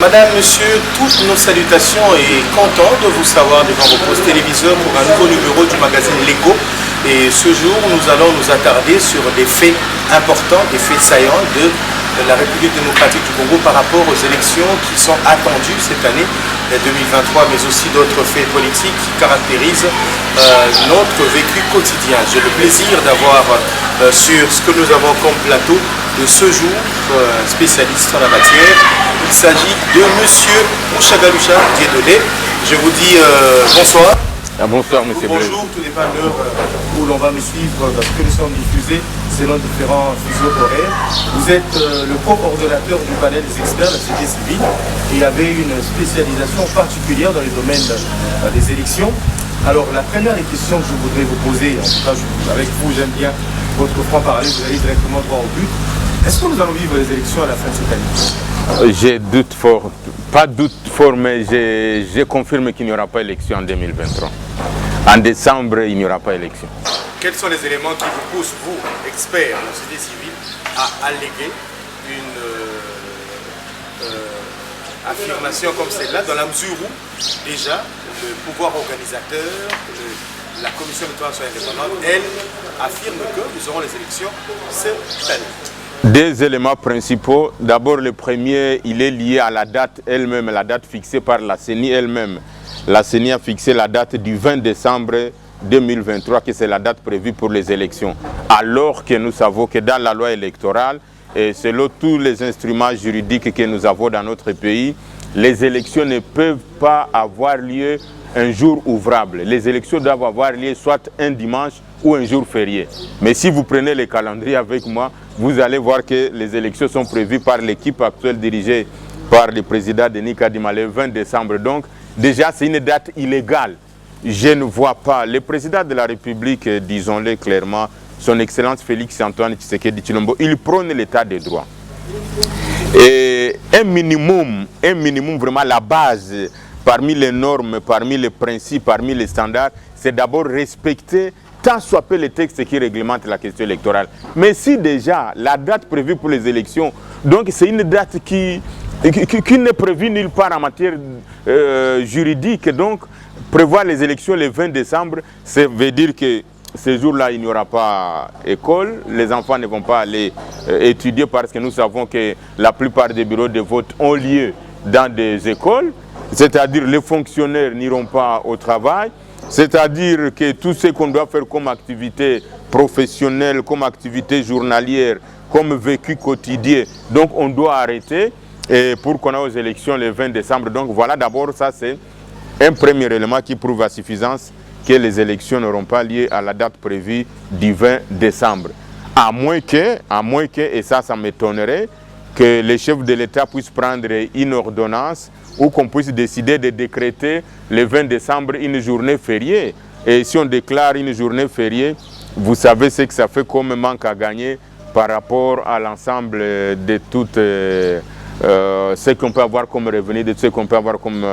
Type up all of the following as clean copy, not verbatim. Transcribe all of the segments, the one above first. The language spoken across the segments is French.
Madame, monsieur, toutes nos salutations et content de vous savoir devant vos postes téléviseurs pour un nouveau numéro du magazine L'Écho. Et ce jour, nous allons nous attarder sur des faits importants, des faits saillants de la République démocratique du Congo par rapport aux élections qui sont attendues cette année 2023, mais aussi d'autres faits politiques qui caractérisent notre vécu quotidien. J'ai le plaisir d'avoir sur ce que nous avons comme plateau de ce jour un spécialiste en la matière. Il s'agit de Monsieur Mouchagalusha Dieudonné. Je vous dis bonsoir. Bonsoir, monsieur. Bonjour, tout dépend de l'heure où l'on va me suivre parce que nous sommes diffusés selon différents fuseaux horaires. Vous êtes le co-ordonnateur du panel des experts de la société civile et avez une spécialisation particulière dans les domaines des élections. Alors, la première question que je voudrais vous poser, en tout cas avec vous, j'aime bien votre franc-parler, vous allez directement droit au but. Est-ce que nous allons vivre les élections à la fin de cette année? J'ai doute fort, pas doute fort, mais je confirme qu'il n'y aura pas élection en 2023. En décembre, il n'y aura pas élection. Quels sont les éléments qui vous poussent, vous, experts de la société civile, à alléguer une affirmation comme celle-là, dans la mesure où, déjà, le pouvoir organisateur, la Commission électorale indépendante, elle, affirme que nous aurons les élections cette année? Deux éléments principaux. D'abord, le premier, il est lié à la date elle-même, la date fixée par la CENI elle-même. La CENI a fixé la date du 20 décembre 2023, que c'est la date prévue pour les élections. Alors que nous savons que dans la loi électorale, et selon tous les instruments juridiques que nous avons dans notre pays, les élections ne peuvent pas avoir lieu un jour ouvrable. Les élections doivent avoir lieu soit un dimanche ou un jour férié. Mais si vous prenez les calendriers avec moi, vous allez voir que les élections sont prévues par l'équipe actuelle dirigée par le président Denis Kadima le 20 décembre. Donc, déjà, c'est une date illégale. Je ne vois pas. Le président de la République, disons-le clairement, son Excellence Félix Antoine Tshisekedi Tshilombo, il prône l'état de droit. Et un minimum vraiment la base, parmi les normes, parmi les principes, parmi les standards, c'est d'abord respecter tant soit peu les textes qui réglementent la question électorale. Mais si déjà la date prévue pour les élections, donc c'est une date qui n'est prévue nulle part en matière juridique, donc prévoir les élections le 20 décembre, ça veut dire que ce jour-là, il n'y aura pas école, les enfants ne vont pas aller étudier parce que nous savons que la plupart des bureaux de vote ont lieu dans des écoles, c'est-à-dire les fonctionnaires n'iront pas au travail. C'est-à-dire que tout ce qu'on doit faire comme activité professionnelle, comme activité journalière, comme vécu quotidien, donc on doit arrêter pour qu'on ait aux élections le 20 décembre. Donc voilà, d'abord, ça c'est un premier élément qui prouve à suffisance que les élections n'auront pas lieu à la date prévue du 20 décembre. À moins que, et ça m'étonnerait, que les chefs de l'État puissent prendre une ordonnance ou qu'on puisse décider de décréter le 20 décembre une journée fériée. Et si on déclare une journée fériée, vous savez ce que ça fait comme manque à gagner par rapport à l'ensemble de toutes ce qu'on peut avoir comme revenu, de ce qu'on peut avoir comme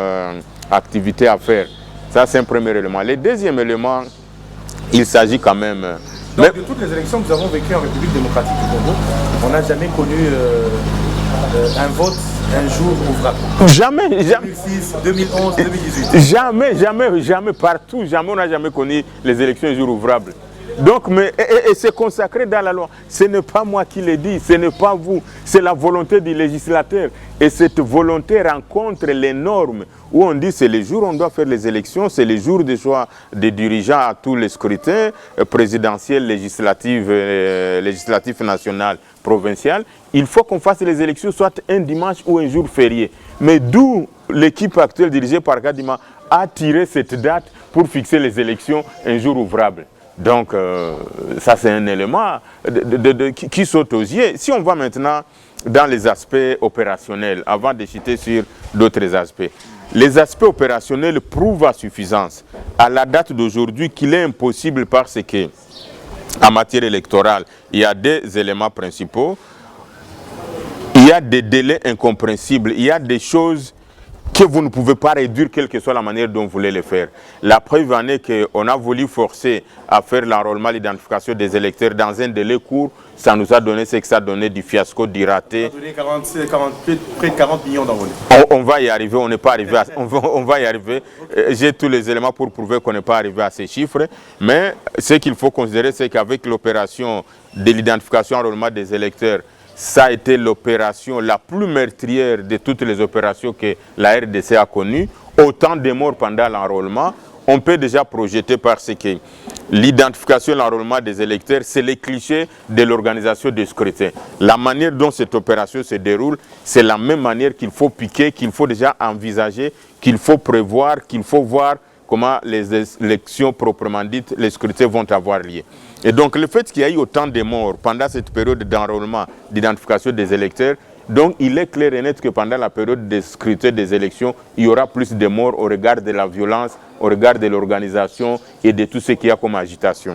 activité à faire. Ça, c'est un premier élément. Le deuxième élément, il s'agit quand même... Donc, de toutes les élections que nous avons vécues en République démocratique du Congo, on n'a jamais connu un vote un jour ouvrable. Jamais. 2006, 2011, 2018. Jamais, partout, jamais on n'a jamais connu les élections un jour ouvrables. Donc, et c'est consacré dans la loi. Ce n'est pas moi qui le dis, ce n'est pas vous, c'est la volonté du législateur. Et cette volonté rencontre les normes où on dit c'est le jour où on doit faire les élections, c'est le jour de choix des dirigeants à tous les scrutins, présidentiels, législatifs, national, provincial. Il faut qu'on fasse les élections soit un dimanche ou un jour férié. Mais d'où l'équipe actuelle dirigée par Kadima a tiré cette date pour fixer les élections un jour ouvrable. Donc, ça c'est un élément qui saute aux yeux. Si on va maintenant dans les aspects opérationnels, avant de citer sur d'autres aspects, les aspects opérationnels prouvent à suffisance, à la date d'aujourd'hui, qu'il est impossible parce que, en matière électorale, il y a des éléments principaux, il y a des délais incompréhensibles, il y a des choses que vous ne pouvez pas réduire quelle que soit la manière dont vous voulez le faire. La preuve en est qu'on a voulu forcer à faire l'enrôlement, l'identification des électeurs dans un délai court. Ça nous a donné ce que ça a donné du fiasco, du raté. Ça a donné près de 40 millions d'envolés. On va y arriver, on n'est pas arrivé on va y arriver. J'ai tous les éléments pour prouver qu'on n'est pas arrivé à ces chiffres. Mais ce qu'il faut considérer, c'est qu'avec l'opération de l'identification et enrôlement des électeurs, ça a été l'opération la plus meurtrière de toutes les opérations que la RDC a connues. Autant de morts pendant l'enrôlement, on peut déjà projeter parce que l'identification et l'enrôlement des électeurs, c'est les clichés de l'organisation des scrutins. La manière dont cette opération se déroule, c'est la même manière qu'il faut piquer, qu'il faut déjà envisager, qu'il faut prévoir, qu'il faut voir comment les élections proprement dites, les scrutins vont avoir lieu. Et donc le fait qu'il y ait autant de morts pendant cette période d'enrôlement, d'identification des électeurs, donc il est clair et net que pendant la période de scrutin des élections, il y aura plus de morts au regard de la violence, au regard de l'organisation et de tout ce qu'il y a comme agitation.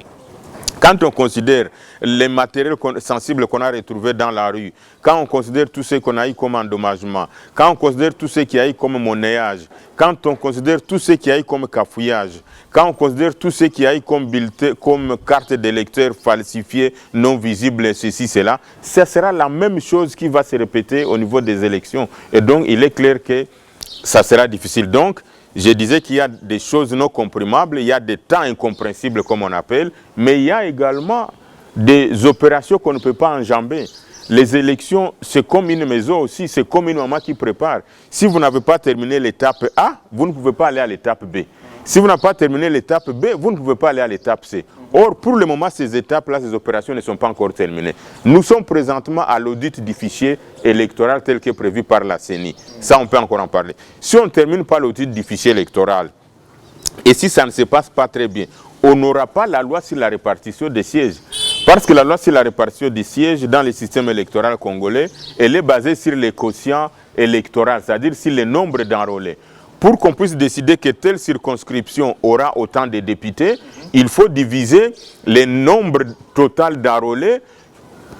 Quand on considère les matériels sensibles qu'on a retrouvés dans la rue, quand on considère tout ce qu'on a eu comme endommagement, quand on considère tout ce qu'il y a eu comme monnayage, quand on considère tout ce qu'il y a eu comme cafouillage, quand on considère tout ce qu'il y a eu comme bulletin, comme carte d'électeur falsifiée, non visible, ceci, cela, ça sera la même chose qui va se répéter au niveau des élections. Et donc, il est clair que ça sera difficile. Donc, je disais qu'il y a des choses non comprimables, il y a des temps incompréhensibles comme on appelle, mais il y a également des opérations qu'on ne peut pas enjamber. Les élections, c'est comme une maison aussi, c'est comme une maman qui prépare. Si vous n'avez pas terminé l'étape A, vous ne pouvez pas aller à l'étape B. Si vous n'avez pas terminé l'étape B, vous ne pouvez pas aller à l'étape C. Or, pour le moment, ces étapes-là, ces opérations ne sont pas encore terminées. Nous sommes présentement à l'audit du fichier électoral tel que prévu par la CENI. Ça, on peut encore en parler. Si on ne termine pas l'audit du fichier électoral, et si ça ne se passe pas très bien, on n'aura pas la loi sur la répartition des sièges. Parce que la loi sur la répartition des sièges dans le système électoral congolais, elle est basée sur les quotients électoraux, c'est-à-dire sur le nombre d'enrôlés. Pour qu'on puisse décider que telle circonscription aura autant de députés, il faut diviser le nombre total d'enrôlés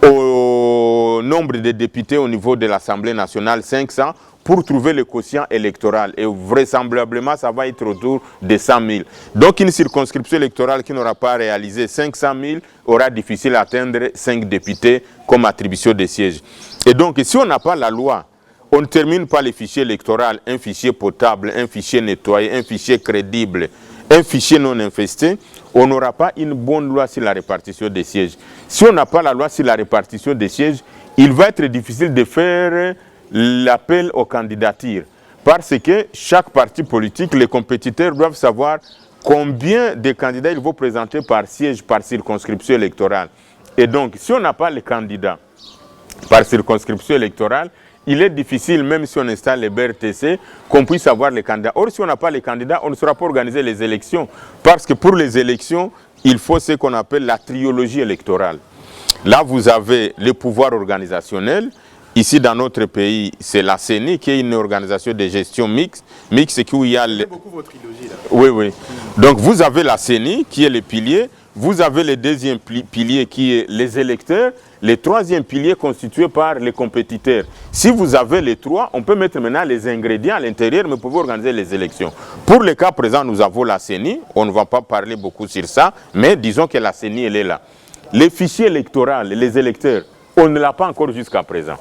au nombre de députés au niveau de l'Assemblée nationale, 500, pour trouver le quotient électoral. Et vraisemblablement, ça va être autour de 100 000. Donc, une circonscription électorale qui n'aura pas réalisé 500 000 aura difficile à atteindre 5 députés comme attribution des sièges. Et donc, si on n'a pas la loi, on ne termine pas le fichier électoral, un fichier potable, un fichier nettoyé, un fichier crédible, un fichier non infesté, on n'aura pas une bonne loi sur la répartition des sièges. Si on n'a pas la loi sur la répartition des sièges, il va être difficile de faire l'appel aux candidatures. Parce que chaque parti politique, les compétiteurs doivent savoir combien de candidats ils vont présenter par siège, par circonscription électorale. Et donc, si on n'a pas les candidats par circonscription électorale, il est difficile, même si on installe les BRTC, qu'on puisse avoir les candidats. Or, si on n'a pas les candidats, on ne saura pas organiser les élections. Parce que pour les élections, il faut ce qu'on appelle la triologie électorale. Là, vous avez le pouvoir organisationnel. Ici, dans notre pays, c'est la CENI qui est une organisation de gestion mixte. Mixte, c'est où il y a... J'aime beaucoup votre trilogie, là. Oui, oui. Donc, vous avez la CENI qui est le pilier. Vous avez le deuxième pilier qui est les électeurs. Le troisième pilier constitué par les compétiteurs. Si vous avez les trois, on peut mettre maintenant les ingrédients à l'intérieur, mais vous pouvez organiser les élections. Pour le cas présent, nous avons la CENI. On ne va pas parler beaucoup sur ça, mais disons que la CENI, elle est là. Les fichiers électoraux, les électeurs, on ne l'a pas encore jusqu'à présent.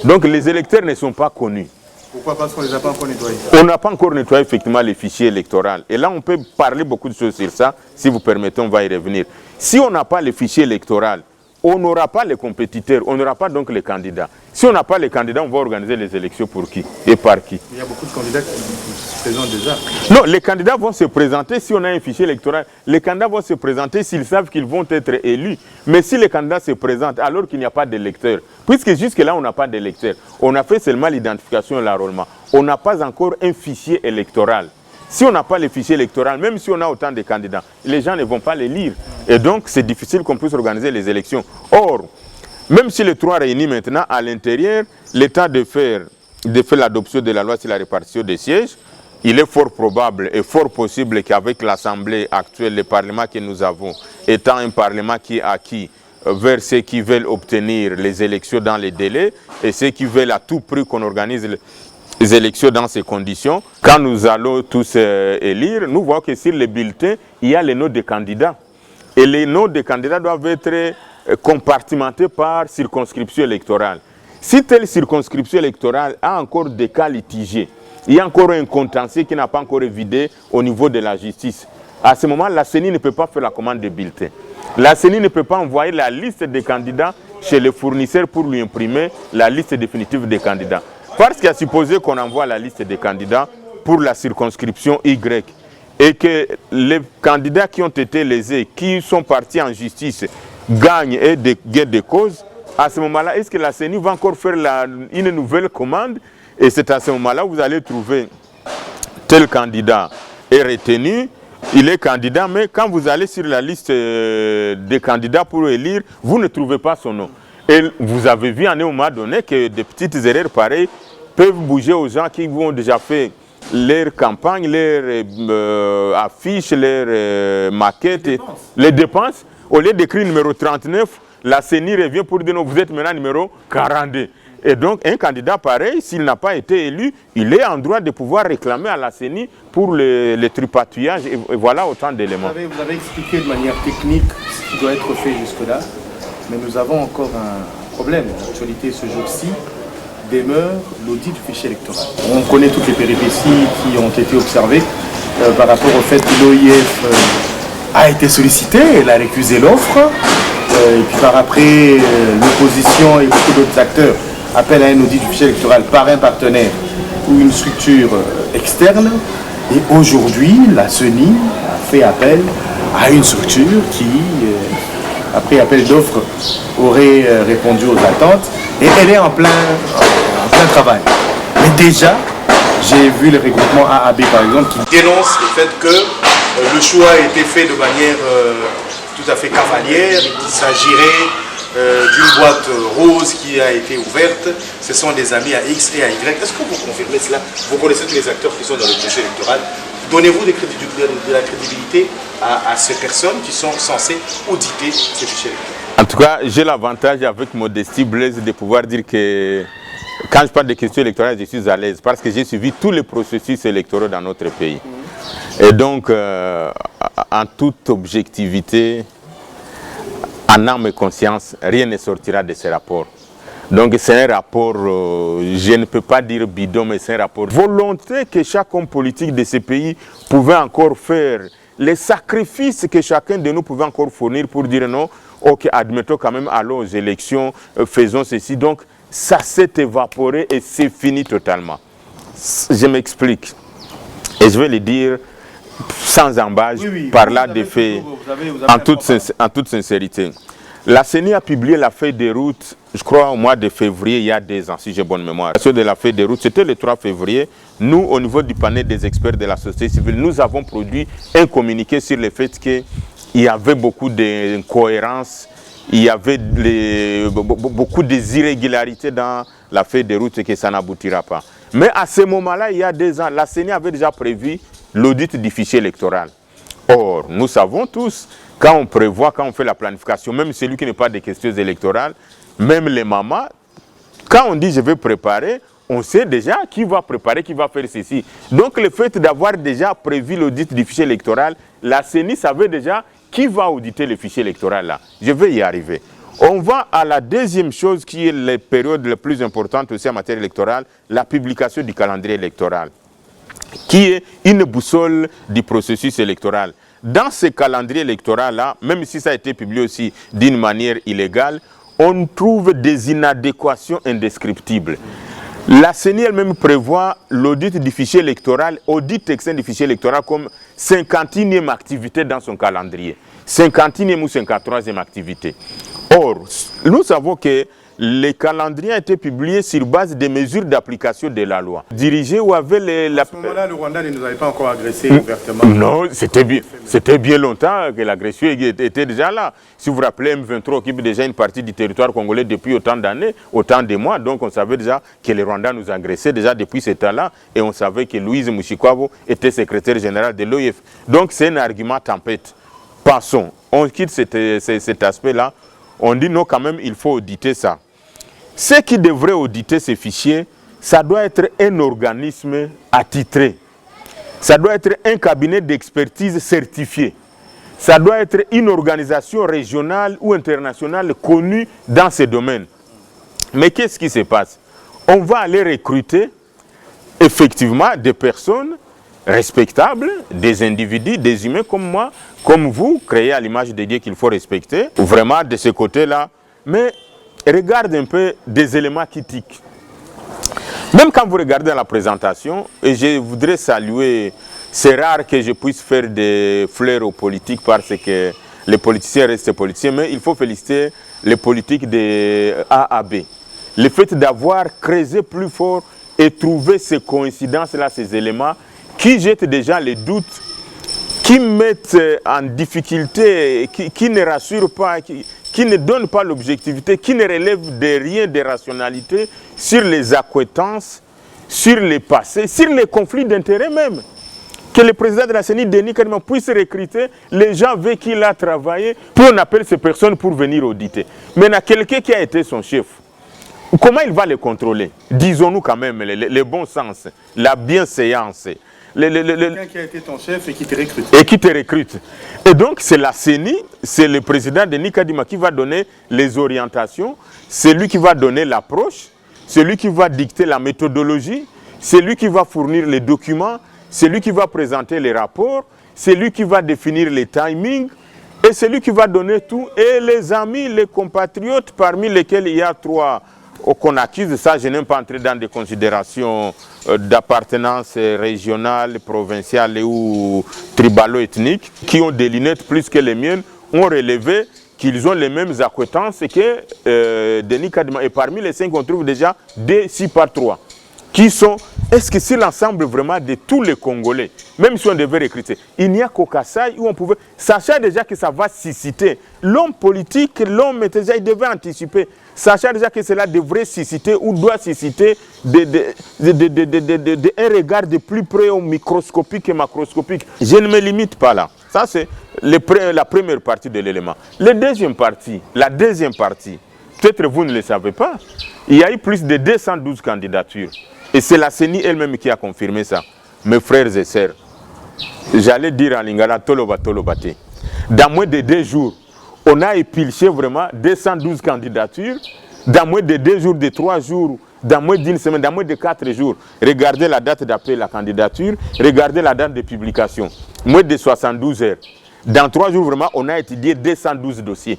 Donc les électeurs ne sont pas connus. Pourquoi? Parce qu'on ne les a pas encore nettoyés. On n'a pas encore nettoyé effectivement les fichiers électoraux. Et là, on peut parler beaucoup de choses sur ça. Si vous permettez, on va y revenir. Si on n'a pas les fichiers électoraux, on n'aura pas les compétiteurs, on n'aura pas donc les candidats. Si on n'a pas les candidats, on va organiser les élections pour qui et par qui? Il y a beaucoup de candidats qui se présentent déjà. Non, les candidats vont se présenter si on a un fichier électoral. Les candidats vont se présenter s'ils savent qu'ils vont être élus. Mais si les candidats se présentent alors qu'il n'y a pas d'électeurs, puisque jusque-là, on n'a pas d'électeurs, on a fait seulement l'identification et l'enrôlement. On n'a pas encore un fichier électoral. Si on n'a pas les fichiers électoraux, même si on a autant de candidats, les gens ne vont pas les lire. Et donc, c'est difficile qu'on puisse organiser les élections. Or, même si les trois réunis maintenant, à l'intérieur, l'état de faire l'adoption de la loi sur la répartition des sièges, il est fort probable et fort possible qu'avec l'Assemblée actuelle, le Parlement que nous avons, étant un Parlement qui est acquis vers ceux qui veulent obtenir les élections dans les délais et ceux qui veulent à tout prix qu'on organise élections dans ces conditions, quand nous allons tous élire, nous voyons que sur les bulletins, il y a les noms des candidats. Et les noms des candidats doivent être compartimentés par circonscription électorale. Si telle circonscription électorale a encore des cas litigés, il y a encore un contentieux qui n'a pas encore évidé au niveau de la justice. À ce moment, la CENI ne peut pas faire la commande de bulletins. La CENI ne peut pas envoyer la liste des candidats chez le fournisseur pour lui imprimer la liste définitive des candidats. Parce qu'il y a supposé qu'on envoie la liste des candidats pour la circonscription Y et que les candidats qui ont été lésés, qui sont partis en justice, gagnent et gagnent des causes, à ce moment-là, est-ce que la CENI va encore faire une nouvelle commande? Et c'est à ce moment-là où vous allez trouver tel candidat est retenu, il est candidat, mais quand vous allez sur la liste des candidats pour élire, vous ne trouvez pas son nom. Et vous avez vu à un moment donné que des petites erreurs pareilles peuvent bouger aux gens qui ont déjà fait leur campagne, leurs affiches, leurs maquettes, les dépenses. Au lieu d'écrire numéro 39, la CENI revient pour dire non, vous êtes maintenant numéro 42. Et donc, un candidat pareil, s'il n'a pas été élu, il est en droit de pouvoir réclamer à la CENI pour le tripatouillage. Et voilà autant d'éléments. Vous avez expliqué de manière technique ce qui doit être fait jusque-là, mais nous avons encore un problème. L'actualité ce jour-ci demeure l'audit du fichier électoral. On connaît toutes les péripéties qui ont été observées par rapport au fait que l'OIF a été sollicité, elle a récusé l'offre, et puis par après, l'opposition et beaucoup d'autres acteurs appellent à un audit du fichier électoral par un partenaire ou une structure externe. Et aujourd'hui, la CENI a fait appel à une structure qui, après appel d'offres, aurait répondu aux attentes. Et elle est en plein travail. Mais déjà, j'ai vu le regroupement AAB par exemple qui dénonce le fait que le choix a été fait de manière tout à fait cavalière, qu'il s'agirait d'une boîte rose qui a été ouverte. Ce sont des amis à X et à Y. Est-ce que vous confirmez cela? Vous connaissez tous les acteurs qui sont dans le fichier électoral. Donnez-vous de la crédibilité à ces personnes qui sont censées auditer ces fichiers électoraux? En tout cas, j'ai l'avantage avec modestie Blaise de pouvoir dire que quand je parle de questions électorales, je suis à l'aise parce que j'ai suivi tous les processus électoraux dans notre pays. Et donc, en toute objectivité, en âme et conscience, rien ne sortira de ce rapport. Donc c'est un rapport, je ne peux pas dire bidon, mais c'est un rapport volonté que chaque homme politique de ce pays pouvait encore faire, les sacrifices que chacun de nous pouvait encore fournir pour dire non, ok, admettons quand même, allons aux élections, faisons ceci. Donc ça s'est évaporé et c'est fini totalement. Je m'explique. Et je vais le dire sans embâche, par là des faits, en toute sincérité. La CENI a publié la feuille de route, je crois au mois de février, il y a 2 ans, si j'ai bonne mémoire. La de la feuille de route, c'était le 3 février. Nous, au niveau du panel des experts de la société civile, nous avons produit un communiqué sur le fait qu'il y avait beaucoup d'incohérences, il y avait beaucoup d'irrégularités dans la feuille de route et que ça n'aboutira pas. Mais à ce moment-là, il y a 2 ans, la CENI avait déjà prévu l'audit du fichier électoral. Or, nous savons tous, quand on prévoit, quand on fait la planification, même celui qui n'est pas des questions électorales, même les mamans, quand on dit je vais préparer, on sait déjà qui va préparer, qui va faire ceci. Donc le fait d'avoir déjà prévu l'audit du fichier électoral, la CENI savait déjà qui va auditer le fichier électoral là. Je vais y arriver. On va à la deuxième chose qui est la période la plus importante aussi en matière électorale, la publication du calendrier électoral, qui est une boussole du processus électoral. Dans ce calendrier électoral-là, même si ça a été publié aussi d'une manière illégale, on trouve des inadéquations indescriptibles. La CENI elle-même prévoit l'audit du fichier électoral, audit externe du fichier électoral comme 51e activité dans son calendrier. 51e ou 53e activité. Or, nous savons que le calendrier a été publié sur base des mesures d'application de la loi. Dirigé ou avait À ce moment-là, le Rwanda ne nous avait pas encore agressé ouvertement. Non, c'était bien longtemps que l'agression était déjà là. Si vous vous rappelez, M23 occupe déjà une partie du territoire congolais depuis autant d'années, autant de mois. Donc on savait déjà que le Rwanda nous agressait déjà depuis ce temps-là. Et on savait que Louise Mushikwabo était secrétaire général de l'OIF. Donc c'est un argument tempête. Passons. On quitte cet aspect-là. On dit non, quand même, il faut auditer ça. Ceux qui devraient auditer ces fichiers, ça doit être un organisme attitré. Ça doit être un cabinet d'expertise certifié. Ça doit être une organisation régionale ou internationale connue dans ce domaine. Mais qu'est-ce qui se passe? On va aller recruter effectivement des personnes respectables, des individus, des humains comme moi, comme vous, créés à l'image de Dieu qu'il faut respecter, vraiment de ce côté-là. Mais regarde un peu des éléments qui tiquent. Même quand vous regardez la présentation, et je voudrais saluer, c'est rare que je puisse faire des fleurs aux politiques parce que les politiciens restent politiciens, mais il faut féliciter les politiques de A à B. Le fait d'avoir creusé plus fort et trouvé ces coïncidences-là, ces éléments qui jettent déjà les doutes, qui mettent en difficulté, qui ne rassurent pas, qui ne donnent pas l'objectivité, qui ne relèvent de rien de rationalité sur les accointances, sur les passés, sur les conflits d'intérêts même. Que le président de la CENI, Denis Kadima, puisse recruter les gens avec qui il a travaillé, puis on appelle ces personnes pour venir auditer. Maintenant, quelqu'un qui a été son chef, comment il va les contrôler? Disons-nous quand même le bon sens, la bienséance. Quelqu'un qui a été ton chef et qui te recrute. Et qui te recrute. Et donc, c'est la CENI, c'est le président Denis Kadima qui va donner les orientations, c'est lui qui va donner l'approche, c'est lui qui va dicter la méthodologie, c'est lui qui va fournir les documents, c'est lui qui va présenter les rapports, c'est lui qui va définir les timings, et c'est lui qui va donner tout. Et les amis, les compatriotes, parmi lesquels il y a 3 qu'on accuse, ça je n'aime pas entrer dans des considérations d'appartenance régionale, provinciale ou tribalo-ethnique, qui ont des lunettes plus que les miennes, ont relevé qu'ils ont les mêmes acquaintances que Denis Kadima. Et parmi les 5, on trouve déjà 6 par 3. Qui sont, est-ce que c'est l'ensemble vraiment de tous les Congolais, même si on devait recruter? Il n'y a qu'au Kassai où on pouvait, sachant déjà que ça va susciter, l'homme politique, l'homme déjà, il devait anticiper, sachant déjà que cela devrait susciter ou doit susciter un regard de plus près au microscopique et macroscopique. Je ne me limite pas là. Ça, c'est la première partie de l'élément. La deuxième partie, peut-être vous ne le savez pas, il y a eu plus de 212 candidatures. Et c'est la CENI elle-même qui a confirmé ça. Mes frères et sœurs, j'allais dire en lingala, toloba tolobate. Dans moins de 2 jours, on a épilché vraiment 212 candidatures. Dans moins de 2 jours, de 3 jours, dans moins d'une semaine, dans moins de 4 jours. Regardez la date d'appel à la candidature, regardez la date de publication. Moins de 72 heures. Dans 3 jours, vraiment, on a étudié 212 dossiers.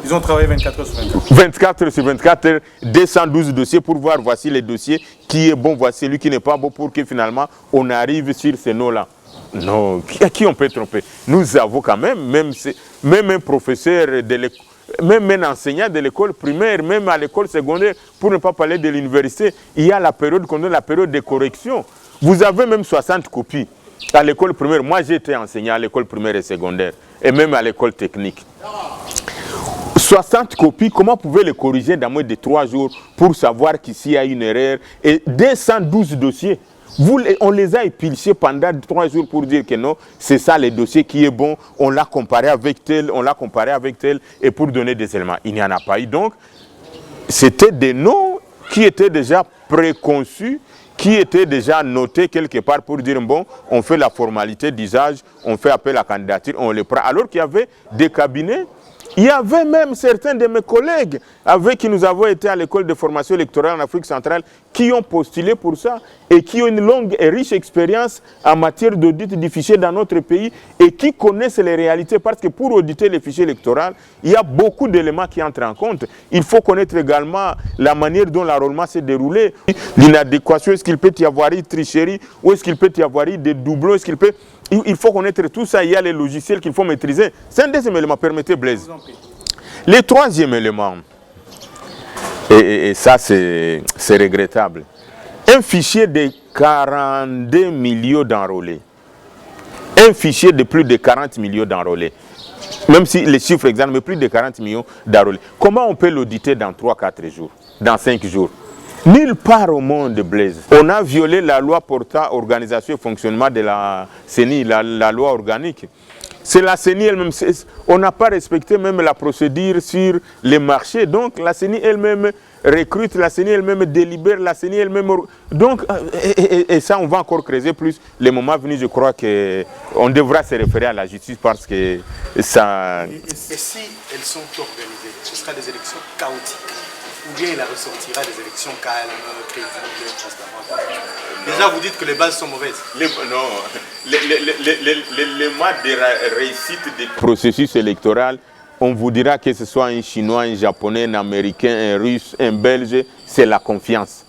Ils ont travaillé 24 heures sur 24. 24 heures sur 24 heures, 212 dossiers pour voir, voici les dossiers, qui est bon, voici celui qui n'est pas bon, pour que finalement on arrive sur ces noms-là. Non, qui on peut tromper? Nous avons quand même un professeur, même un enseignant de l'école primaire, même à l'école secondaire, pour ne pas parler de l'université, il y a la période qu'on appelle la période de correction. Vous avez même 60 copies à l'école primaire. Moi, j'ai été enseignant à l'école primaire et secondaire, et même à l'école technique. 60 copies, comment pouvez les corriger dans moins de 3 jours pour savoir qu'ici il y a une erreur? Et 212 dossiers, on les a épilchés pendant 3 jours pour dire que non, c'est ça le dossier qui est bon, on l'a comparé avec tel, et pour donner des éléments. Il n'y en a pas eu. Donc, c'était des noms qui étaient déjà préconçus, qui étaient déjà notés quelque part pour dire, bon, on fait la formalité d'usage, on fait appel à la candidature, on les prend. Alors qu'il y avait des cabinets. Il y avait même certains de mes collègues avec qui nous avons été à l'école de formation électorale en Afrique centrale qui ont postulé pour ça et qui ont une longue et riche expérience en matière d'audit du fichier dans notre pays et qui connaissent les réalités parce que pour auditer les fichiers électoraux, il y a beaucoup d'éléments qui entrent en compte. Il faut connaître également la manière dont l'enrôlement s'est déroulé, l'inadéquation, est-ce qu'il peut y avoir une tricherie ou est-ce qu'il peut y avoir des doublons, est-ce qu'il peut... Il faut connaître tout ça, il y a les logiciels qu'il faut maîtriser. C'est un deuxième élément, permettez Blaise. Le troisième élément, et ça c'est regrettable, un fichier de 42 millions d'enrôlés, un fichier de plus de 40 millions d'enrôlés, même si les chiffres exacts, mais plus de 40 millions d'enrôlés. Comment on peut l'auditer dans 3-4 jours, dans 5 jours? Nulle part au monde, Blaise. On a violé la loi portant organisation et fonctionnement de la CENI, la loi organique. C'est la CENI elle-même. On n'a pas respecté même la procédure sur les marchés. Donc la CENI elle-même recrute, la CENI elle-même délibère, la CENI elle-même... Donc, et ça, on va encore creuser plus. Le moment venu, je crois qu'on devra se référer à la justice parce que ça... Et si elles sont organisées, ce sera des élections chaotiques ou bien il ressortira des élections calmes, crédibles, transparentes? Déjà, vous dites que les bases sont mauvaises. Non, les mois de réussite du processus électoral, on vous dira que ce soit un Chinois, un Japonais, un Américain, un Russe, un Belge, c'est la confiance.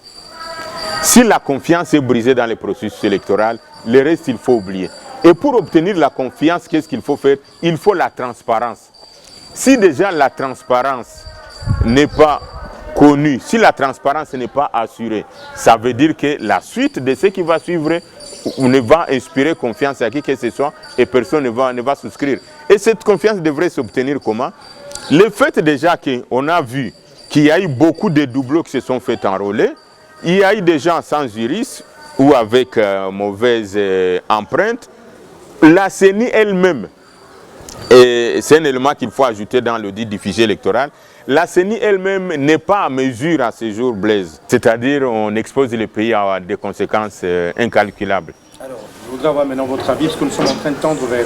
Si la confiance est brisée dans le processus électoral, le reste, il faut oublier. Et pour obtenir la confiance, qu'est-ce qu'il faut faire? Il faut la transparence. Si déjà la transparence n'est pas connue, si la transparence n'est pas assurée, ça veut dire que la suite de ce qui va suivre ne va inspirer confiance à qui que ce soit et personne ne va souscrire. Et cette confiance devrait s'obtenir comment? Le fait déjà qu'on a vu qu'il y a eu beaucoup de doublons qui se sont fait enrôler, il y a eu des gens sans juriste ou avec mauvaise empreinte. La CENI elle-même, et c'est un élément qu'il faut ajouter dans l'audit du fichier électoral, la CENI elle-même n'est pas à mesure à ce jour, Blaise. C'est-à-dire on expose le pays à des conséquences incalculables. Alors, je voudrais avoir maintenant votre avis, parce que nous sommes en train de tendre vers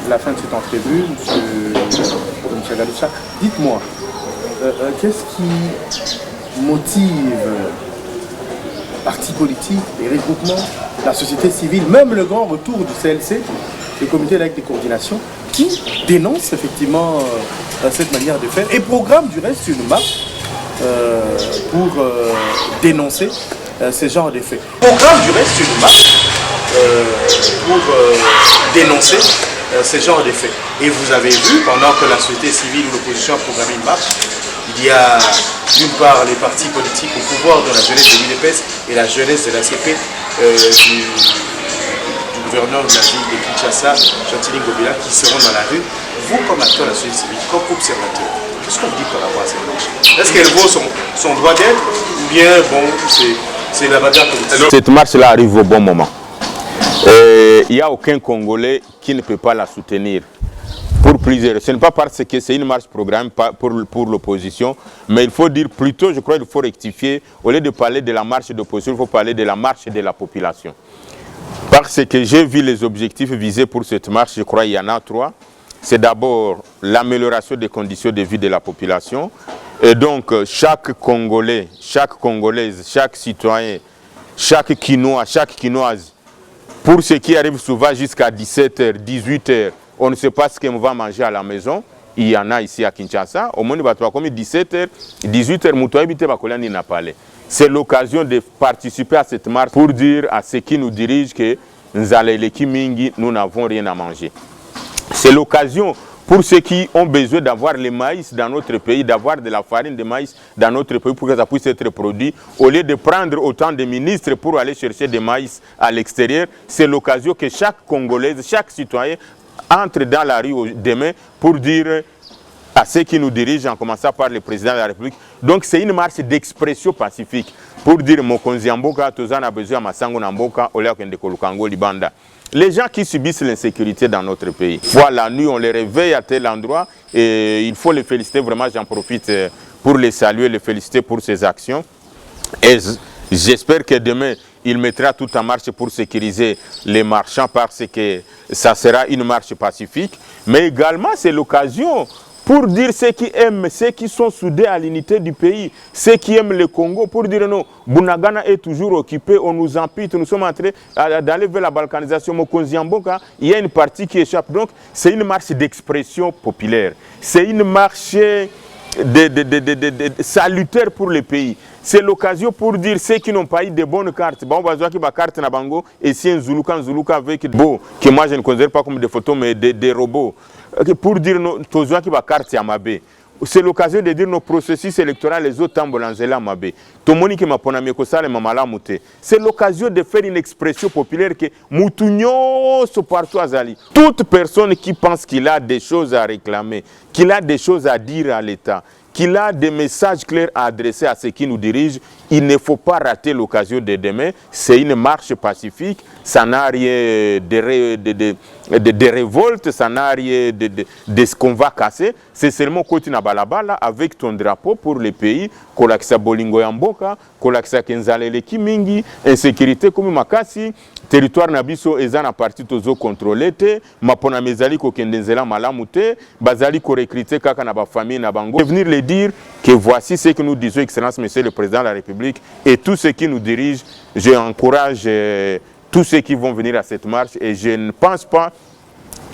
la fin de cette entrevue, M. Galoucha. Dites-moi, qu'est-ce qui motive partis politiques, les regroupements, la société civile, même le grand retour du CLC, le comité de coordination, qui dénonce effectivement cette manière de faire et programme du reste une marche pour dénoncer ce genre de faits. Programme du reste une marche pour dénoncer ce genre de faits. Et vous avez vu, pendant que la société civile ou l'opposition a programmé une marche, il y a d'une part les partis politiques au pouvoir de la jeunesse de l'UDPS et la jeunesse de la CP du gouverneur de la ville de Kinshasa, Chantilly Ngobila, qui seront dans la rue. Vous, comme acteur de la société civile, comme observateur, qu'est-ce qu'on vous dit par rapport à cette marche? Est-ce qu'elle vaut son droit d'être ou bien, bon, c'est la bagarre politique? Cette marche-là arrive au bon moment. Il n'y a aucun Congolais qui ne peut pas la soutenir. Pour plusieurs. Ce n'est pas parce que c'est une marche programmée pour l'opposition, mais il faut dire plutôt, je crois qu'il faut rectifier, au lieu de parler de la marche d'opposition, il faut parler de la marche de la population. Parce que j'ai vu les objectifs visés pour cette marche, je crois qu'il y en a 3. C'est d'abord l'amélioration des conditions de vie de la population. Et donc, chaque Congolais, chaque Congolaise, chaque citoyen, chaque Quinois, chaque Quinoise, pour ceux qui arrivent souvent jusqu'à 17h, 18h, on ne sait pas ce qu'on va manger à la maison. Il y en a ici à Kinshasa. Au moins, il va comme 17h, 18h, c'est l'occasion de participer à cette marche pour dire à ceux qui nous dirigent que nous n'avons rien à manger. C'est l'occasion pour ceux qui ont besoin d'avoir le maïs dans notre pays, d'avoir de la farine de maïs dans notre pays pour que ça puisse être produit. Au lieu de prendre autant de ministres pour aller chercher des maïs à l'extérieur, c'est l'occasion que chaque Congolais, chaque citoyen entre dans la rue demain pour dire à ceux qui nous dirigent, en commençant par le président de la République. Donc c'est une marche d'expression pacifique pour dire Mokonzi Mboka, Tozan a besoin de Masango Namboka, Oleakende Kolukango Libanda. Les gens qui subissent l'insécurité dans notre pays, voilà, la nuit on les réveille à tel endroit et il faut les féliciter, vraiment j'en profite pour les saluer, les féliciter pour ces actions. Et j'espère que demain, il mettra tout en marche pour sécuriser les marchands parce que ça sera une marche pacifique. Mais également, c'est l'occasion pour dire ceux qui aiment, ceux qui sont soudés à l'unité du pays, ceux qui aiment le Congo, pour dire non, Bunagana est toujours occupé, on nous empite, nous sommes en train d'aller vers la balkanisation. Mokonzi Mboka, il y a une partie qui échappe. Donc, c'est une marche d'expression populaire. C'est une marche salutaire pour le pays. C'est l'occasion pour dire ceux qui n'ont pas eu de bonnes cartes. Bon, on va voir qu'il y a carte na bango et si un Zuluka avec beau, que moi je ne considère pas comme des photos, mais des robots. Pour dire tozoa qui va carte à Mabé. C'est l'occasion de dire nos processus électoraux, les autres tambolanzela Mabé. Tomoni qui m'a ponamé ko sale mamala mouté. C'est l'occasion de faire une expression populaire que moutounyo so partout azali. Toute personne qui pense qu'il a des choses à réclamer, qu'il a des choses à dire à l'État, qu'il a des messages clairs à adresser à ceux qui nous dirigent, il ne faut pas rater l'occasion de demain. C'est une marche pacifique, ça n'a rien de révolte, ça n'a rien de ce qu'on va casser. C'est seulement côté na balabala avec ton drapeau pour le pays, kolakisa bolingo ya mboka, kolakisa kenzalele kimingi, insécurité comme makasi, territoire na biso eza na parti tozo contrôler te, mapona mezali ko kendenzela malamu te, bazali ko recruter kaka na ba famille na bango. Venir le dire que voici ce que nous disons, Excellence Monsieur le Président de la République, et tous ceux qui nous dirigent, j'encourage tous ceux qui vont venir à cette marche, et je ne pense pas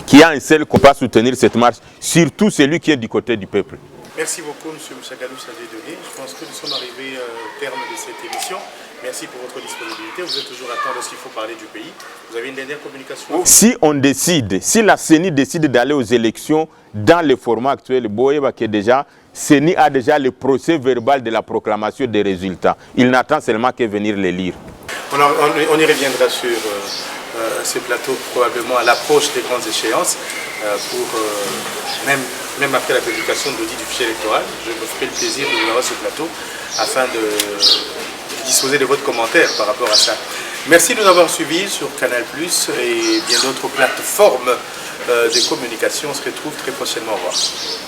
qu'il y a un seul qui va soutenir cette marche, surtout celui qui est du côté du peuple. Merci beaucoup, M. Mouchagalou Sadé-Degué. Je pense que nous sommes arrivés au terme de cette émission. Merci pour votre disponibilité. Vous êtes toujours à temps lorsqu'il faut parler du pays. Vous avez une dernière communication? Si on décide, si la CENI décide d'aller aux élections dans le format actuel, Boyeba que déjà, CENI a déjà le procès verbal de la proclamation des résultats. Il n'attend seulement que venir les lire. On y reviendra sur ce plateau probablement à l'approche des grandes échéances même après la publication de l'audit du fichier électoral. Je me ferai le plaisir de vous avoir ce plateau afin de disposer de votre commentaire par rapport à ça. Merci de nous avoir suivis sur Canal+, et bien d'autres plateformes de communication. On se retrouve très prochainement. Au revoir.